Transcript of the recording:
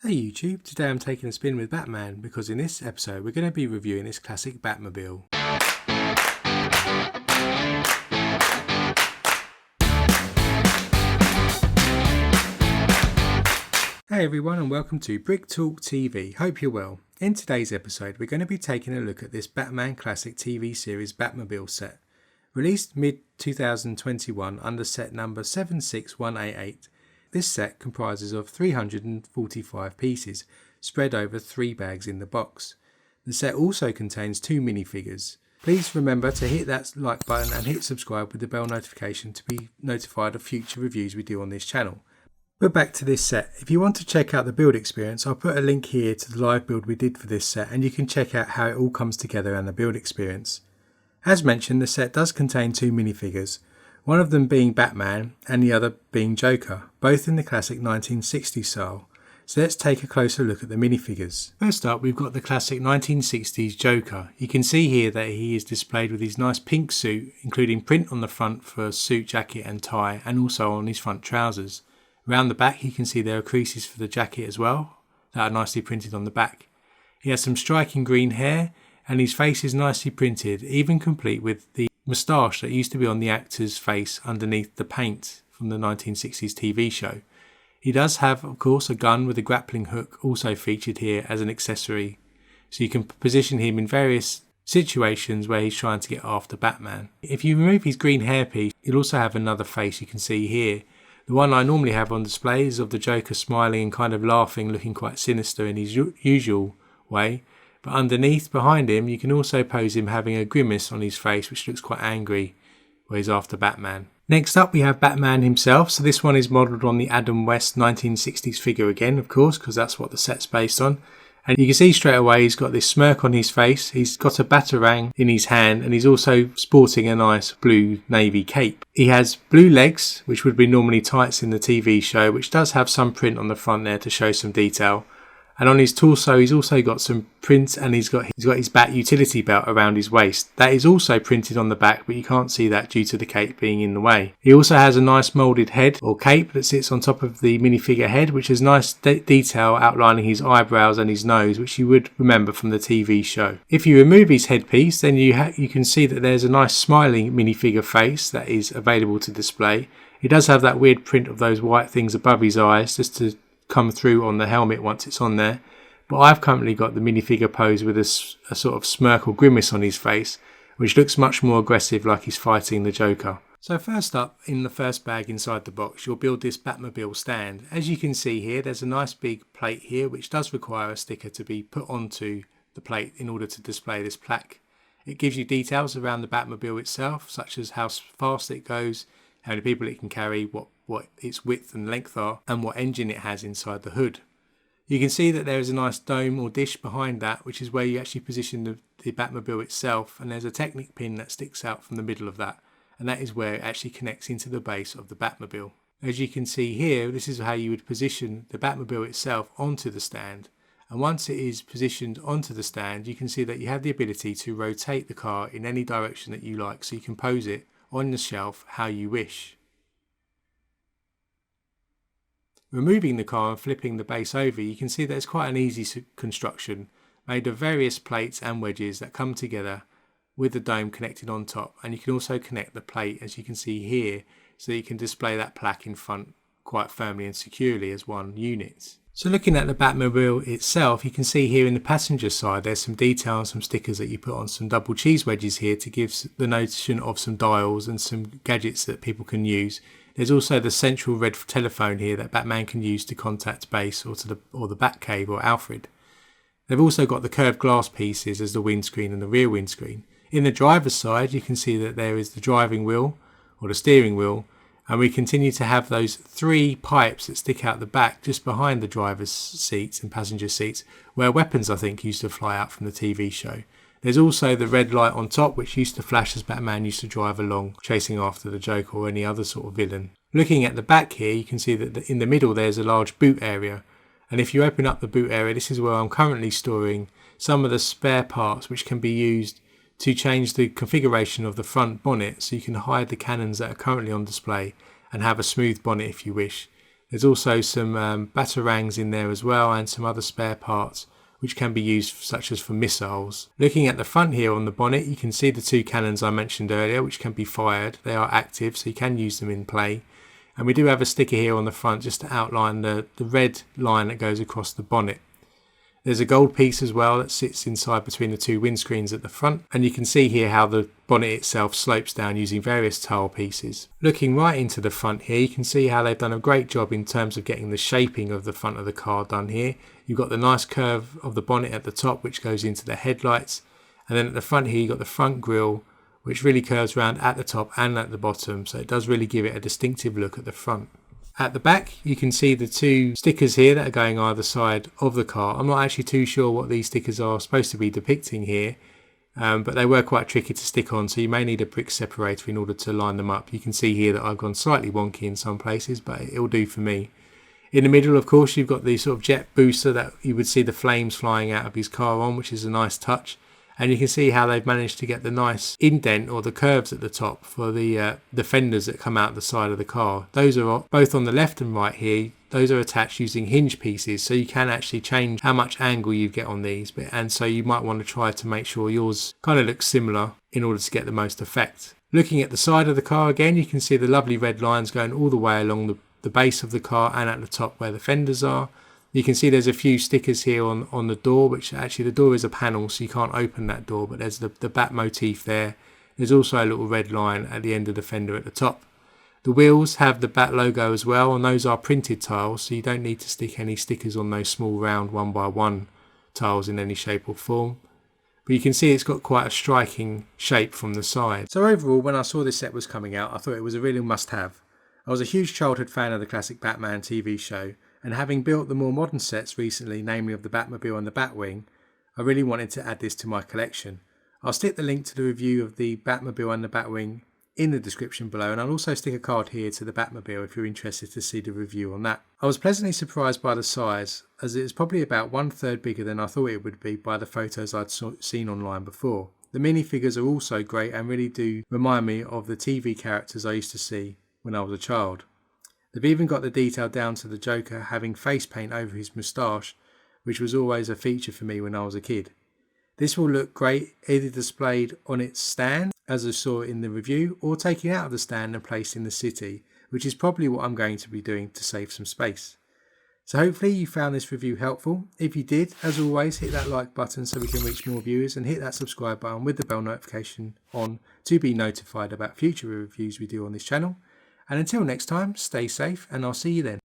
Hey YouTube, today I'm taking a spin with Batman because in this episode we're going to be reviewing this classic Batmobile. Hey everyone and welcome to Brick Talk TV, hope you're well. In today's episode we're going to be taking a look at this Batman Classic TV Series Batmobile set. Released mid-2021 under set number 76188. This set comprises of 345 pieces, spread over 3 bags in the box. The set also contains 2 minifigures. Please remember to hit that like button and hit subscribe with the bell notification to be notified of future reviews we do on this channel. But back to this set. If you want to check out the build experience, I'll put a link here to the live build we did for this set and you can check out how it all comes together and the build experience. As mentioned, the set does contain 2 minifigures. One of them being Batman and the other being Joker, both in the classic 1960s style. So let's take a closer look at the minifigures. First up, we've got the classic 1960s Joker. You can see here that he is displayed with his nice pink suit, including print on the front for suit, jacket and tie, and also on his front trousers. Around the back you can see there are creases for the jacket as well, that are nicely printed on the back. He has some striking green hair and his face is nicely printed, even complete with the moustache that used to be on the actor's face underneath the paint from the 1960s TV show. He does have, of course, a gun with a grappling hook also featured here as an accessory, so you can position him in various situations where he's trying to get after Batman. If you remove his green hairpiece, you'll also have another face you can see here. The one I normally have on display is of the Joker smiling and kind of laughing, looking quite sinister in his usual way. But underneath, behind him, you can also pose him having a grimace on his face which looks quite angry where he's after Batman. Next up we have Batman himself. So this one is modelled on the Adam West 1960s figure again, of course, because that's what the set's based on. And you can see straight away he's got this smirk on his face, he's got a batarang in his hand and he's also sporting a nice blue navy cape. He has blue legs, which would be normally tights in the TV show, which does have some print on the front there to show some detail. And on his torso he's also got some print and he's got his Bat utility belt around his waist. That is also printed on the back, but you can't see that due to the cape being in the way. He also has a nice moulded head or cape that sits on top of the minifigure head, which has nice detail outlining his eyebrows and his nose, which you would remember from the TV show. If you remove his headpiece, then you can see that there's a nice smiling minifigure face that is available to display. He does have that weird print of those white things above his eyes just to come through on the helmet once it's on there, but I've currently got the minifigure pose with a sort of smirk or grimace on his face, which looks much more aggressive, like he's fighting the Joker. So first up, in the first bag inside the box, you'll build this Batmobile stand. As you can see here, there's a nice big plate here which does require a sticker to be put onto the plate in order to display this plaque. It gives you details around the Batmobile itself, such as how fast it goes, how many people it can carry, what its width and length are, and what engine it has inside the hood. You can see that there is a nice dome or dish behind that, which is where you actually position the Batmobile itself, and there's a Technic pin that sticks out from the middle of that, and that is where it actually connects into the base of the Batmobile. As you can see here, this is how you would position the Batmobile itself onto the stand, and once it is positioned onto the stand, you can see that you have the ability to rotate the car in any direction that you like, so you can pose it on the shelf how you wish. Removing the car and flipping the base over, you can see that it's quite an easy construction, made of various plates and wedges that come together with the dome connected on top, and you can also connect the plate, as you can see here, so that you can display that plaque in front quite firmly and securely as one unit. So looking at the Batmobile itself, you can see here in the passenger side there's some detail and some stickers that you put on some double cheese wedges here to give the notion of some dials and some gadgets that people can use. There's also the central red telephone here that Batman can use to contact base or the Batcave or Alfred. They've also got the curved glass pieces as the windscreen and the rear windscreen. In the driver's side you can see that there is the driving wheel or the steering wheel, and we continue to have those 3 pipes that stick out the back just behind the driver's seats and passenger seats, where weapons I think used to fly out from the TV show. There's also the red light on top which used to flash as Batman used to drive along chasing after the Joker or any other sort of villain. Looking at the back here you can see that in the middle there's a large boot area, and if you open up the boot area, this is where I'm currently storing some of the spare parts which can be used to change the configuration of the front bonnet so you can hide the cannons that are currently on display and have a smooth bonnet if you wish. There's also some batarangs in there as well, and some other spare parts which can be used such as for missiles. Looking at the front here on the bonnet, you can see the two cannons I mentioned earlier which can be fired. They are active, so you can use them in play. And we do have a sticker here on the front just to outline the red line that goes across the bonnet. There's a gold piece as well that sits inside between the two windscreens at the front, and you can see here how the bonnet itself slopes down using various tile pieces. Looking right into the front here, you can see how they've done a great job in terms of getting the shaping of the front of the car done here. You've got the nice curve of the bonnet at the top which goes into the headlights, and then at the front here you've got the front grille which really curves around at the top and at the bottom, so it does really give it a distinctive look at the front. At the back you can see the two stickers here that are going either side of the car. I'm not actually too sure what these stickers are supposed to be depicting here, but they were quite tricky to stick on, so you may need a brick separator in order to line them up. You can see here that I've gone slightly wonky in some places, but it'll do for me. In the middle, of course, you've got the sort of jet booster that you would see the flames flying out of his car on, which is a nice touch. And you can see how they've managed to get the nice indent or the curves at the top for the fenders that come out the side of the car. Those are both on the left and right here. Those are attached using hinge pieces, so you can actually change how much angle you get on these. And so you might want to try to make sure yours kind of looks similar in order to get the most effect. Looking at the side of the car again, you can see the lovely red lines going all the way along the base of the car and at the top where the fenders are. You can see there's a few stickers here on the door, which actually the door is a panel, so you can't open that door, but there's the bat motif there. There's also a little red line at the end of the fender at the top. The wheels have the bat logo as well, and those are printed tiles, so you don't need to stick any stickers on those small round 1x1 tiles in any shape or form. But you can see it's got quite a striking shape from the side. So overall, when I saw this set was coming out, I thought it was a really must-have. I was a huge childhood fan of the classic Batman TV show, and having built the more modern sets recently, namely of the Batmobile and the Batwing, I really wanted to add this to my collection. I'll stick the link to the review of the Batmobile and the Batwing in the description below, and I'll also stick a card here to the Batmobile if you're interested to see the review on that. I was pleasantly surprised by the size, as it is probably about 1/3 bigger than I thought it would be by the photos I'd seen online before. The minifigures are also great and really do remind me of the TV characters I used to see when I was a child. They've even got the detail down to the Joker having face paint over his moustache, which was always a feature for me when I was a kid. This will look great either displayed on its stand, as I saw in the review, or taken out of the stand and placed in the city, which is probably what I'm going to be doing to save some space. So hopefully you found this review helpful. If you did, as always, hit that like button so we can reach more viewers, and hit that subscribe button with the bell notification on to be notified about future reviews we do on this channel. And until next time, stay safe, and I'll see you then.